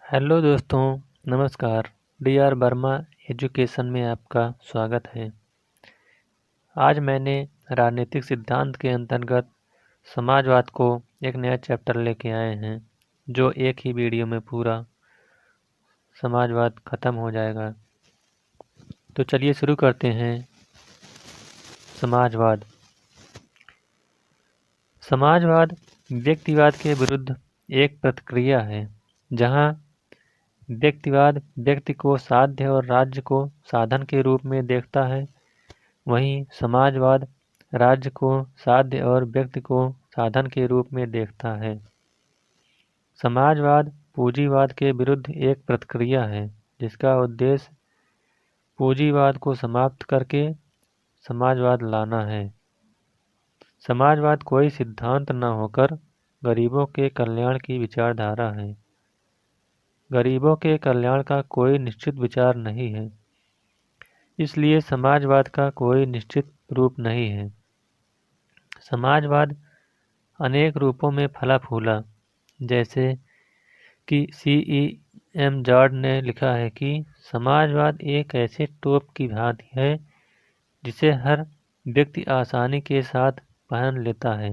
Hello दोस्तों, नमस्कार। D R Verma education में आपका स्वागत है। आज मैंने राजनीतिक सिद्धांत के अंतर्गत समाजवाद को एक नया चैप्टर लेके आए हैं, जो एक ही वीडियो में पूरा समाजवाद खत्म हो जाएगा। तो चलिए शुरू करते हैं। समाजवाद समाजवाद व्यक्तिवाद के विरुद्ध एक प्रतिक्रिया है, जहां व्यक्तिवाद व्यक्ति को साध्य और राज्य को साधन के रूप में देखता है, वहीं समाजवाद राज्य को साध्य और व्यक्ति को साधन के रूप में देखता है। समाजवाद पूंजीवाद के विरुद्ध एक प्रतिक्रिया है, जिसका उद्देश्य पूंजीवाद को समाप्त करके समाजवाद लाना है। समाजवाद कोई सिद्धांत न होकर गरीबों के कल्याण की विचारधारा है। गरीबों के कल्याण का कोई निश्चित विचार नहीं है, इसलिए समाजवाद का कोई निश्चित रूप नहीं है। समाजवाद अनेक रूपों में फला फूला, जैसे कि C.E.M. जॉर्ज ने लिखा है कि समाजवाद एक ऐसे टोप की भांति है जिसे हर व्यक्ति आसानी के साथ पहन लेता है।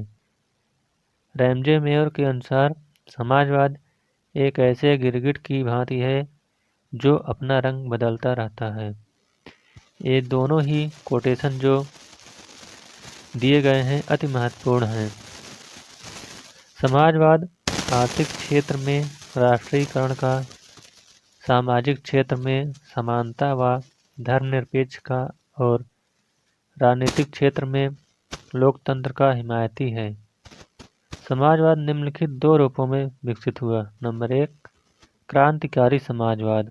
रैमजे मेयर के अनुसार समाजवाद एक ऐसे गिरगिट की भांति है जो अपना रंग बदलता रहता है। ये दोनों ही कोटेशन जो दिए गए हैं अति महत्वपूर्ण हैं। समाजवाद आर्थिक क्षेत्र में राष्ट्रीयकरण का, सामाजिक क्षेत्र में समानता व धर्मनिरपेक्ष का और राजनीतिक क्षेत्र में लोकतंत्र का हिमायती है। समाजवाद निम्नलिखित दो रूपों में विकसित हुआ। नंबर 1, क्रांतिकारी समाजवाद।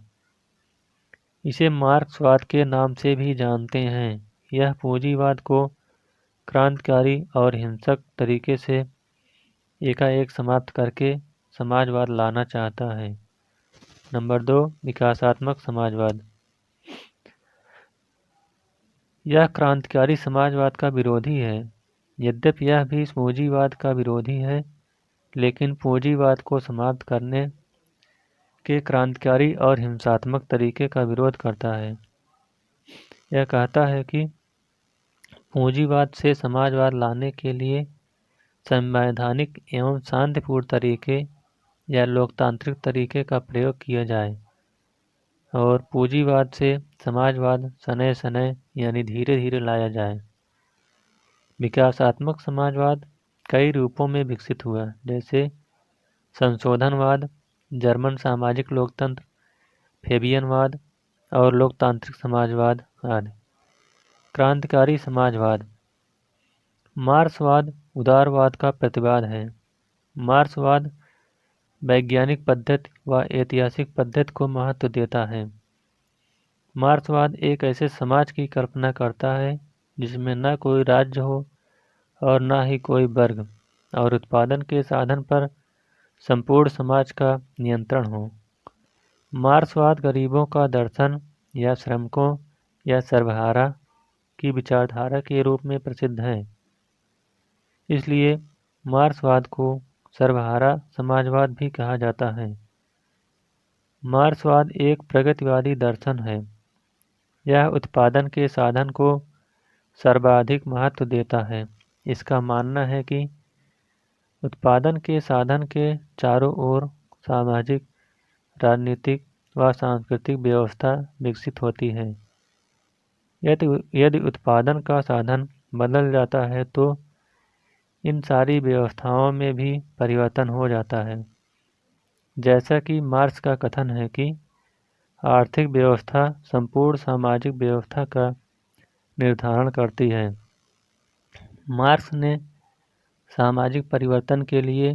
इसे मार्क्सवाद के नाम से भी जानते हैं। यह पूंजीवाद को क्रांतिकारी और हिंसक तरीके से एकाएक समाप्त करके समाजवाद लाना चाहता है। नंबर 2, विकासात्मक समाजवाद। यह क्रांतिकारी समाजवाद का विरोधी है। यद्यपि यह भी पूंजीवाद का विरोधी है, लेकिन पूंजीवाद को समाप्त करने के क्रांतिकारी और हिंसात्मक तरीके का विरोध करता है। यह कहता है कि पूंजीवाद से समाजवाद लाने के लिए संवैधानिक एवं शांतिपूर्ण तरीके या लोकतांत्रिक तरीके का प्रयोग किया जाए, और पूंजीवाद से समाजवाद शनैः शनैः यानी धीरे धीरे लाया जाए। विकासात्मक समाजवाद कई रूपों में विकसित हुआ, जैसे संशोधनवाद, जर्मन सामाजिक लोकतंत्र, फेबियनवाद और लोकतांत्रिक समाजवाद आदि। क्रांतिकारी समाजवाद। मार्क्सवाद उदारवाद का प्रतिवाद है। मार्क्सवाद वैज्ञानिक पद्धति व ऐतिहासिक पद्धति को महत्व देता है। मार्क्सवाद एक ऐसे समाज की कल्पना करता है जिसमें न कोई राज्य हो और न ही कोई वर्ग, और उत्पादन के साधन पर संपूर्ण समाज का नियंत्रण हो। मार्क्सवाद गरीबों का दर्शन या श्रमिकों या सर्वहारा की विचारधारा के रूप में प्रसिद्ध है, इसलिए मार्क्सवाद को सर्वहारा समाजवाद भी कहा जाता है। मार्क्सवाद एक प्रगतिवादी दर्शन है। यह उत्पादन के साधन को सर्वाधिक महत्व देता है। इसका मानना है कि उत्पादन के साधन के चारों ओर सामाजिक, राजनीतिक व सांस्कृतिक व्यवस्था विकसित होती है। यदि उत्पादन का साधन बदल जाता है तो इन सारी व्यवस्थाओं में भी परिवर्तन हो जाता है। जैसा कि मार्क्स का कथन है कि आर्थिक व्यवस्था संपूर्ण सामाजिक व्यवस्था का निर्धारण करती है। मार्क्स ने सामाजिक परिवर्तन के लिए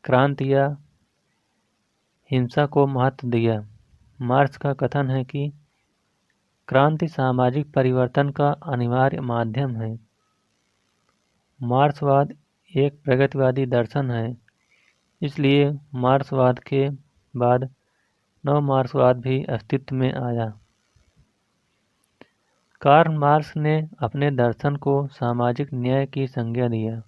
क्रांति या हिंसा को महत्व दिया। मार्क्स का कथन है कि क्रांति सामाजिक परिवर्तन का अनिवार्य माध्यम है। मार्क्सवाद एक प्रगतिवादी दर्शन है, इसलिए मार्क्सवाद के बाद नव मार्क्सवाद भी अस्तित्व में आया। कार्ल मार्क्स ने अपने दर्शन को सामाजिक न्याय की संज्ञा दिया।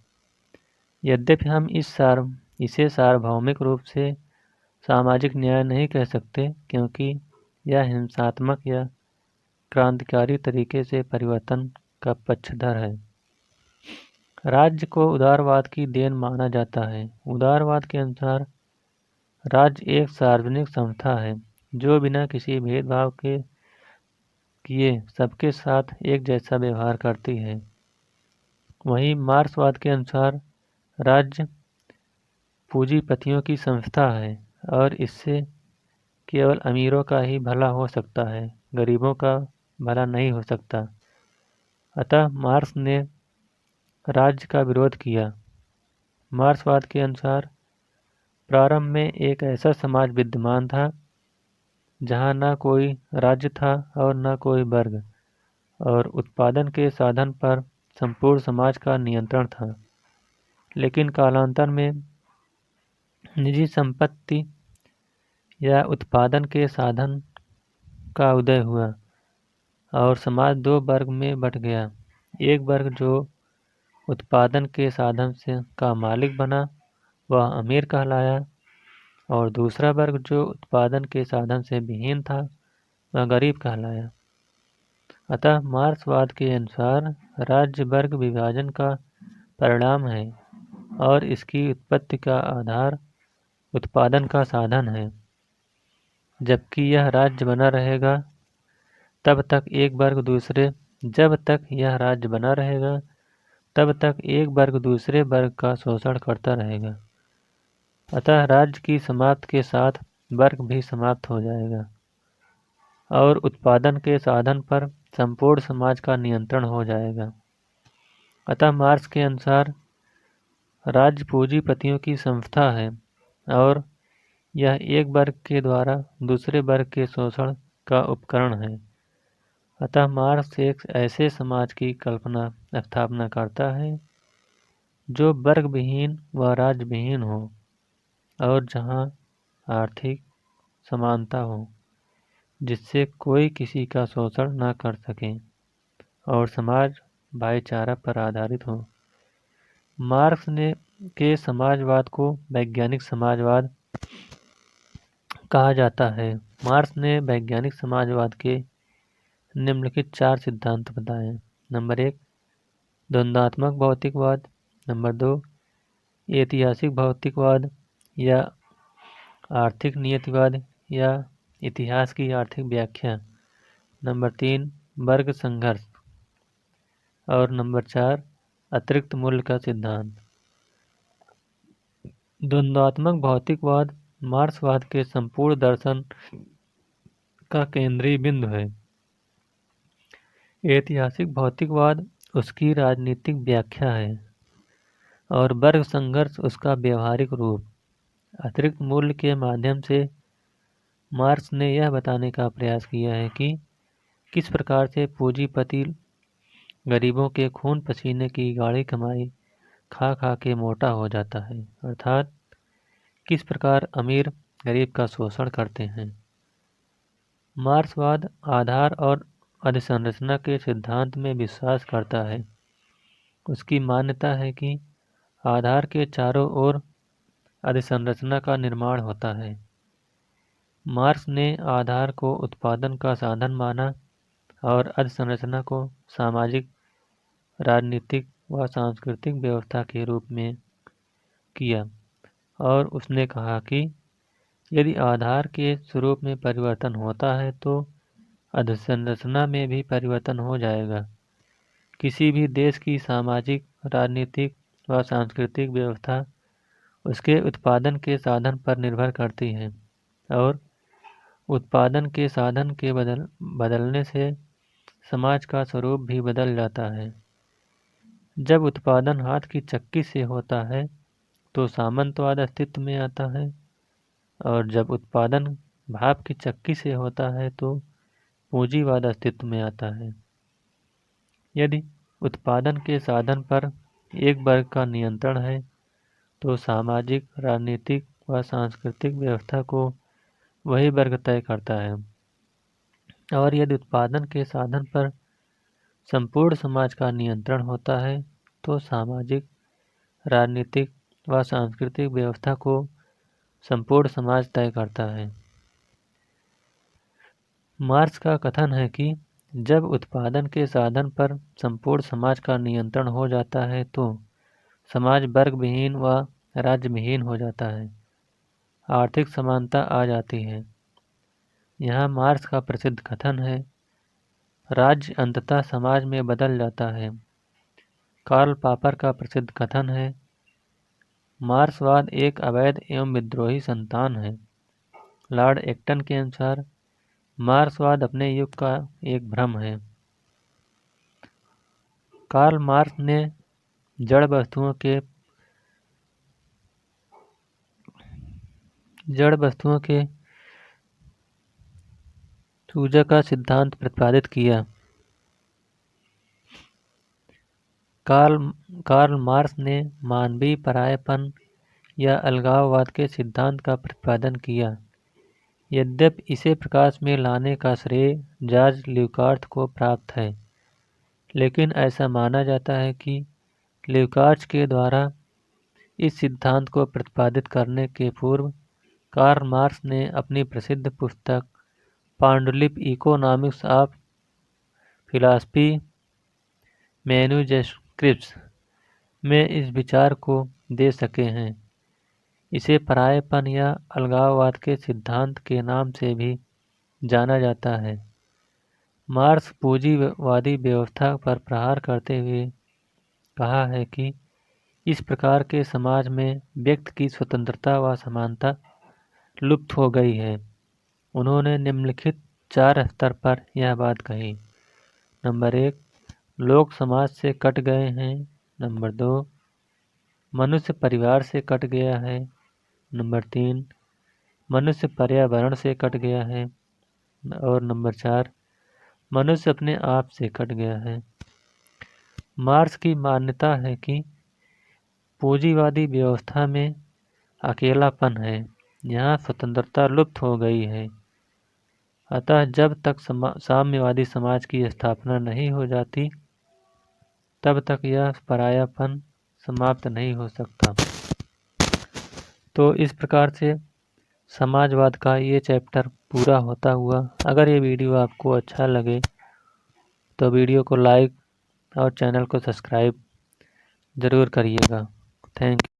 यद्यपि हम इसे सार्वभौमिक रूप से सामाजिक न्याय नहीं कह सकते, क्योंकि यह हिंसात्मक या क्रांतिकारी तरीके से परिवर्तन का पक्षधर है। राज्य को उदारवाद की देन माना जाता है। उदारवाद के अनुसार राज्य एक सार्वजनिक संस्था है जो बिना किसी भेदभाव के किए सबके साथ एक जैसा व्यवहार करती है। वहीं मार्क्सवाद के अनुसार राज्य पूंजीपतियों की संस्था है और इससे केवल अमीरों का ही भला हो सकता है, गरीबों का भला नहीं हो सकता। अतः मार्क्स ने राज्य का विरोध किया। मार्क्सवाद के अनुसार प्रारंभ में एक ऐसा समाज विद्यमान था जहाँ न कोई राज्य था और न कोई वर्ग, और उत्पादन के साधन पर संपूर्ण समाज का नियंत्रण था। लेकिन कालांतर में निजी संपत्ति या उत्पादन के साधन का उदय हुआ और समाज दो वर्ग में बंट गया। एक वर्ग जो उत्पादन के साधन से का मालिक बना वह अमीर कहलाया, और दूसरा वर्ग जो उत्पादन के साधन से विहीन था वह गरीब कहलाया। अतः मार्क्सवाद के अनुसार राज्य वर्ग विभाजन का परिणाम है और इसकी उत्पत्ति का आधार उत्पादन का साधन है। जबकि यह राज्य बना रहेगा तब तक एक वर्ग दूसरे वर्ग का शोषण करता रहेगा। अतः राज्य की समाप्ति के साथ वर्ग भी समाप्त हो जाएगा और उत्पादन के साधन पर संपूर्ण समाज का नियंत्रण हो जाएगा। अतः मार्क्स के अनुसार राज्य पूंजीपतियों की संस्था है और यह एक वर्ग के द्वारा दूसरे वर्ग के शोषण का उपकरण है। अतः मार्क्स एक ऐसे समाज की स्थापना करता है जो वर्ग विहीन व राज्य विहीन हो और जहाँ आर्थिक समानता हो, जिससे कोई किसी का शोषण न कर सके और समाज भाईचारा पर आधारित हो। मार्क्स ने के समाजवाद को वैज्ञानिक समाजवाद कहा जाता है। मार्क्स ने वैज्ञानिक समाजवाद के निम्नलिखित 4 सिद्धांत बताए। नंबर 1, द्वंद्वात्मक भौतिकवाद। नंबर 2, ऐतिहासिक भौतिकवाद या आर्थिक नियतिवाद या इतिहास की आर्थिक व्याख्या। नंबर 3, वर्ग संघर्ष। और नंबर 4, अतिरिक्त मूल्य का सिद्धांत। द्वंद्वात्मक भौतिकवाद मार्क्सवाद के संपूर्ण दर्शन का केंद्रीय बिंदु है। ऐतिहासिक भौतिकवाद उसकी राजनीतिक व्याख्या है और वर्ग संघर्ष उसका व्यवहारिक रूप। अतिरिक्त मूल्य के माध्यम से मार्क्स ने यह बताने का प्रयास किया है कि किस प्रकार से पूंजीपति गरीबों के खून पसीने की गाढ़ी कमाई खा खा के मोटा हो जाता है, अर्थात किस प्रकार अमीर गरीब का शोषण करते हैं। मार्क्सवाद आधार और अधिसंरचना के सिद्धांत में विश्वास करता है। उसकी मान्यता है कि आधार के चारों ओर अधिसंरचना का निर्माण होता है। मार्क्स ने आधार को उत्पादन का साधन माना और अधिसंरचना को सामाजिक, राजनीतिक व सांस्कृतिक व्यवस्था के रूप में किया, और उसने कहा कि यदि आधार के स्वरूप में परिवर्तन होता है तो अधोसंरचना में भी परिवर्तन हो जाएगा। किसी भी देश की सामाजिक, राजनीतिक व सांस्कृतिक व्यवस्था उसके उत्पादन के साधन पर निर्भर करती है और उत्पादन के साधन के बदलने से समाज का स्वरूप भी बदल जाता है। जब उत्पादन हाथ की चक्की से होता है तो सामंतवाद अस्तित्व में आता है, और जब उत्पादन भाप की चक्की से होता है तो पूंजीवाद अस्तित्व में आता है। यदि उत्पादन के साधन पर एक वर्ग का नियंत्रण है तो सामाजिक, राजनीतिक व सांस्कृतिक व्यवस्था को वही वर्ग तय करता है, और यदि उत्पादन के साधन पर संपूर्ण समाज का नियंत्रण होता है तो सामाजिक, राजनीतिक व सांस्कृतिक व्यवस्था को संपूर्ण समाज तय करता है। मार्क्स का कथन है कि जब उत्पादन के साधन पर संपूर्ण समाज का नियंत्रण हो जाता है तो समाज वर्ग विहीन व राज्य विहीन हो जाता है, आर्थिक समानता आ जाती है। यहाँ मार्क्स का प्रसिद्ध कथन है, राज्य अंततः समाज में बदल जाता है। कार्ल पॉपर का प्रसिद्ध कथन है, मार्क्सवाद एक अवैध एवं विद्रोही संतान है। लॉर्ड एक्टन के अनुसार मार्क्सवाद अपने युग का एक भ्रम है। कार्ल मार्क्स ने जड़ वस्तुओं के सूजन का सिद्धांत प्रतिपादित किया। कार्ल मार्क्स ने मानवीय परायापन या अलगाववाद के सिद्धांत का प्रतिपादन किया। यद्यपि इसे प्रकाश में लाने का श्रेय जॉर्ज ल्यूकार्ट को प्राप्त है, लेकिन ऐसा माना जाता है कि ल्यूकार्ट के द्वारा इस सिद्धांत को प्रतिपादित करने के पूर्व कार्ल मार्क्स ने अपनी प्रसिद्ध पुस्तक पांडुलिपि इकोनॉमिक्स ऑफ फिलॉसफी मैन्यूस्क्रिप्ट्स में इस विचार को दे सके हैं। इसे परायेपन या अलगाववाद के सिद्धांत के नाम से भी जाना जाता है। मार्क्स पूंजीवादी व्यवस्था पर प्रहार करते हुए कहा है कि इस प्रकार के समाज में व्यक्ति की स्वतंत्रता व समानता लुप्त हो गई है। उन्होंने निम्नलिखित 4 स्तर पर यह बात कही। नंबर 1, लोग समाज से कट गए हैं। नंबर 2, मनुष्य परिवार से कट गया है। नंबर 3, मनुष्य पर्यावरण से कट गया है। और नंबर 4, मनुष्य अपने आप से कट गया है। मार्क्स की मान्यता है कि पूंजीवादी व्यवस्था में अकेलापन है, यहाँ स्वतंत्रता लुप्त हो गई है। अतः जब तक साम्यवादी समाज की स्थापना नहीं हो जाती, तब तक यह परायापन समाप्त नहीं हो सकता। तो इस प्रकार से समाजवाद का ये चैप्टर पूरा होता हुआ। अगर ये वीडियो आपको अच्छा लगे तो वीडियो को लाइक और चैनल को सब्सक्राइब ज़रूर करिएगा। Thank you.